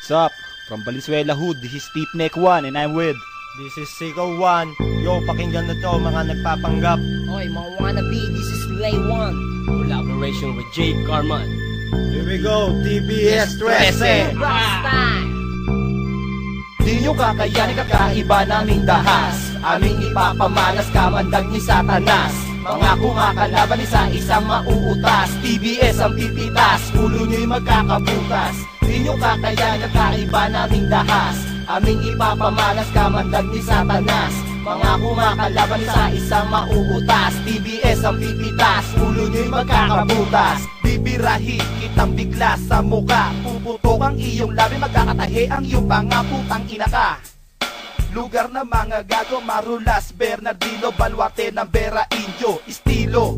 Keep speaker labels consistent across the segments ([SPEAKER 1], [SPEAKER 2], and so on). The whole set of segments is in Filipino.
[SPEAKER 1] What's up? From Valenzuela Hood, this is Steep Neck 1 and I'm with...
[SPEAKER 2] This is Siko 1. Yo, pakinggan na to mga nagpapanggap.
[SPEAKER 3] Oy, mga wannabe, this is Lay 1.
[SPEAKER 4] Collaboration with Jake Carman.
[SPEAKER 2] Here we go, TBS 13.
[SPEAKER 5] Di nyo kakayanin kakaiba naming dahas. Aming ipapamalas kamandag ni Satanas. Mga kumakalaban isa isang mauutas. TBS ang pipitas, ulo nyo'y magkakabutas. Di nyo kakayanin kakaiba naming dahas. Aming ipapamalas kamandag ni Satanas. Mga kumakalaban sa isang mauutas. TBS ang pipitas, ulo nyo'y magkakabutas. Bibirahin kitang bigla sa muka. Puputok ang iyong labi, magkakatahe ang iyong mga putang ina ka. Lugar ng mga gago, Marulas, Bernardino, Baluarte ng Vera Indio. Estilo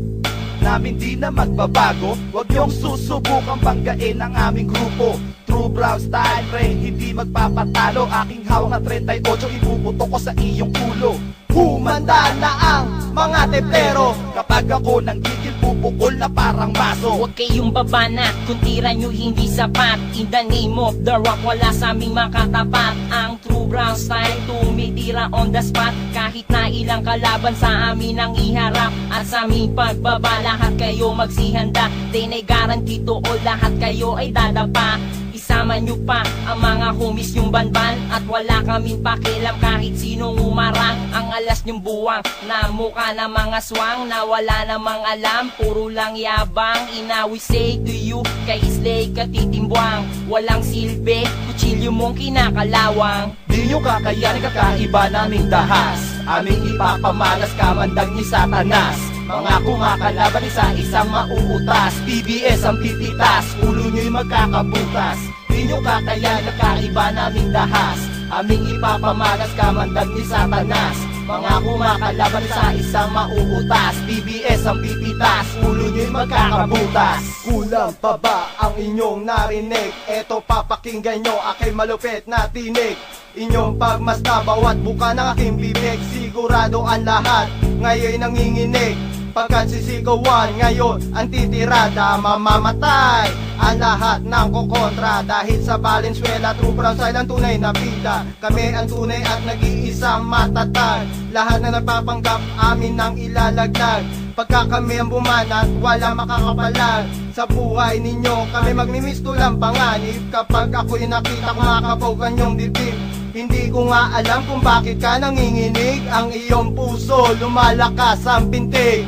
[SPEAKER 5] namin di na magbabago. Huwag niyong susubukang banggain ang aming grupo. True brown style, pre, hindi magpapatalo. Aking hawak na 38, ipuputok ko sa iyong ulo. Humanda na ang mga teplero. Kapag ako nang gigil, pupukol na parang maso.
[SPEAKER 3] Huwag kayong babanat kung tira nyo hindi sapat. In the name of the rock, wala sa aming makatapat. Ang true brown style, tumitira on the spot. Kahit na ilang kalaban sa amin ang iharap. At sa aming pagbaba, lahat kayo magsihanda. Then ay guarantee to all, lahat kayo ay dadapa. Isama nyo pa ang mga homies yung banban. At wala kaming pakialam kahit sinong umarang. Ang alas nyong buwang na mukha na mga swang. Na wala namang alam, puro lang yabang. Ina we say to you, kay Slay katitimbwang. Walang silbi, kutsilyo mong kinakalawang.
[SPEAKER 5] Di nyo kakayanin kakaiba naming dahas. Aming ipapamalas kamandag ni Satanas. Mga kumakalaban isa isang mauutas. TBS ang pipitas, ulo nyo'y magkakabutas. Di nyo kakayanin kakaiba naming dahas. Aming ipapamalas kamandag ni Satanas. Mga kumakalaban sa isang mauutas. TBS ang pipitas, ulo nyo'y magkakabutas.
[SPEAKER 2] Kulang pa ba ang inyong narinig? Eto papakinggan nyo aking malupit na tinig. Inyong pagmasta bawat buka ng aking bibig. Sigurado ang lahat ngayon nanginginig. Pagkat sisigawan ngayon ang titirada, mamamatay ang lahat ng kukontra. Dahil sa Valenzuela, true brown style ang tunay na bida. Kami ang tunay at nag-iisang matatag. Lahat na nagpapanggap amin ang ilalagdag. Pagka kami ang bumanat, wala makakapalag. Sa buhay ninyo, kami magmimisto lang panganib. Kapag ako'y nakita kumakabog ang iyong dibdib. Hindi ko nga alam kung bakit ka nanginginig. Ang iyong puso, lumalakas ang pintig.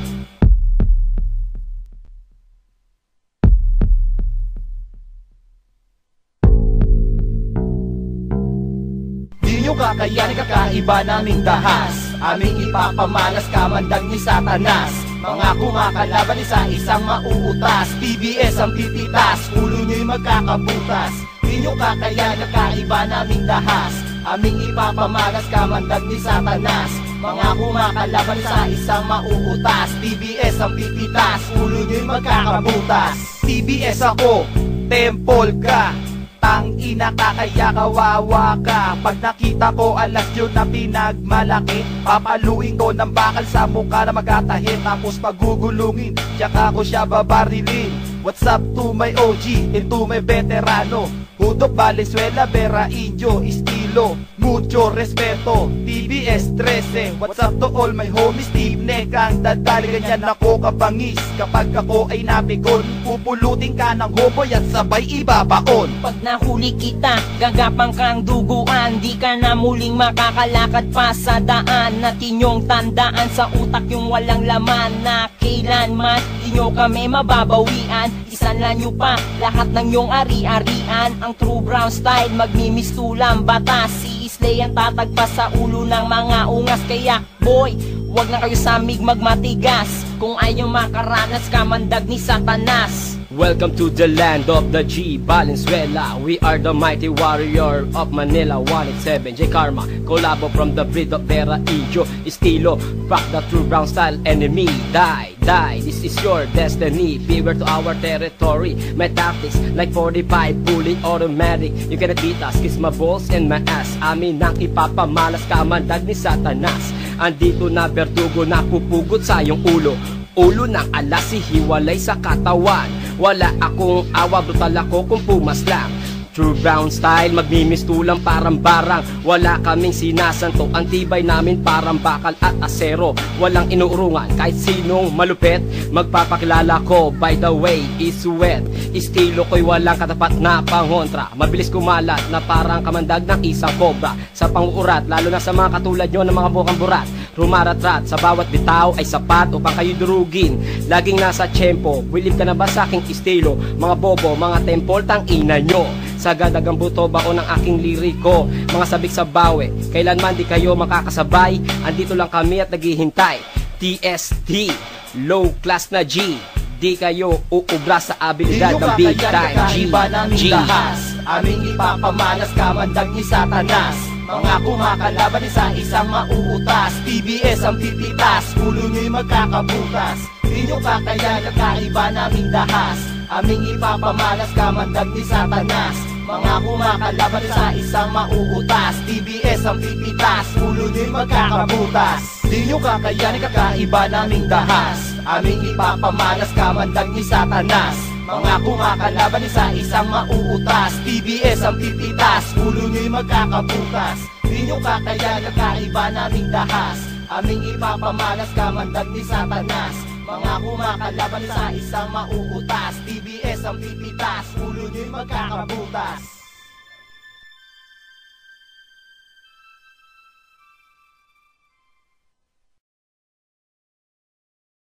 [SPEAKER 5] Di nyo kakayanin kakaiba naming dahas. Aming ipapamalas kamandag ni Satanas. Mga kumakalaban isa isang mauutas. TBS ang pipitas, ulo nyo'y magkakabutas. Di nyo kakayanin kakaiba naming dahas. Aming ipapamalas kamandag ni Satanas. Mga kumakalaban sa isang mauutas. TBS ang pipitas, ulo nyo'y magkakabutas. TBS ako, temple ka. Tang ina ka kaya kawawa ka. Pag nakita ko alas yun na pinagmalaki, papaluin ko ng bakal sa mukha na magkatahin. Tapos pagugulungin, tsaka ko siya babarilin. What's up to my OG and to my veterano? Hudok, Valenzuela, Vera Indio, estilo, mucho respeto. TBS 13, what's up to all my homies? Steve Neck ang dadali, ganyan ako kabangis. Kapag ako ay napikon, pupulutin ka ng hoboy at sabay ibabaon.
[SPEAKER 3] Pag nahuli kita, gagapang kang duguan. Di ka na muling makakalakad pa sa daan. At inyong tandaan sa utak yung walang laman. Na kailanman, di nyo kami mababawian. Isanlan nyo pa lahat ng yung ari-arian. Ang true brown style, magmimistulang batas. Si Slay ang tatagpas sa ulo ng mga ungas. Kaya boy, wag na kayo samig magmatigas. Kung ayaw makaranas kamandag ni Satanas.
[SPEAKER 4] Welcome to the land of the G, Valenzuela. We are the mighty warrior of Manila 187, J Karma, collabo from the breed of Vera Indio, estilo, rock the true brown style enemy. Die, die, this is your destiny. Fever to our territory. My tactics like 45 bullet automatic. You cannot beat us, kiss my balls and my ass. Amin ang ipapamalas kamandag ni Satanas. Andito na berdugo na pupugot sa iyong ulo. Ulo ng alas, hiwalay sa katawan. Wala akong awa, brutal ako kung pumaslang. True brown style, magmimistulang parang barang. Wala kaming sinasanto, ang tibay namin parang bakal at asero. Walang inuurungan kahit sinong malupit. Magpapakilala ko, by the way, is wet. Estilo ko'y walang katapat na pangontra. Mabilis kumalat na parang kamandag ng isang kobra. Sa panguurat, lalo na sa mga katulad nyo ng mga bukang burat. Rumaratrat sa bawat bitaw ay sapat upang kayo durugin. Laging nasa tiyempo, wilib ka na ba sa aking estilo? Mga bobo, mga tempol, tang ina nyo. Sagad ang buto bao ng aking liriko. Mga sabik sa bawi, kailanman di kayo makakasabay. Andito lang kami at naghihintay. TST, low class na G. Di kayo uubra sa abilidad ng big time G.
[SPEAKER 5] Dahas aming ipapamalas, kamandag ni Satanas. Mga kumakalaban sa isang mauutas. TBS ang pipitas, ulo nyo'y magkakabutas. Di nyo kakayanan, kakaiba naming dahas. Aming ipapamalas, kamandag ni Satanas. Mga kumakalaban sa isang mauutas. TBS ang pipitas, ulo nyo'y magkakabutas. Di nyo kakayanin, kakaiba naming dahas. Aming ipapamalas, kamandag ni Satanas. Mga kumakalaban sa isang mauutas. TBS ang pipitas, ulo nyo'y magkakabutas. Di nyo kakayanin, kakaiba naming dahas. Aming ipapamalas, kamandag ni Satanas. Mga kumakalaban sa isang mauutas. TBS ang pipitas, ulo nyo'y magkakabutas.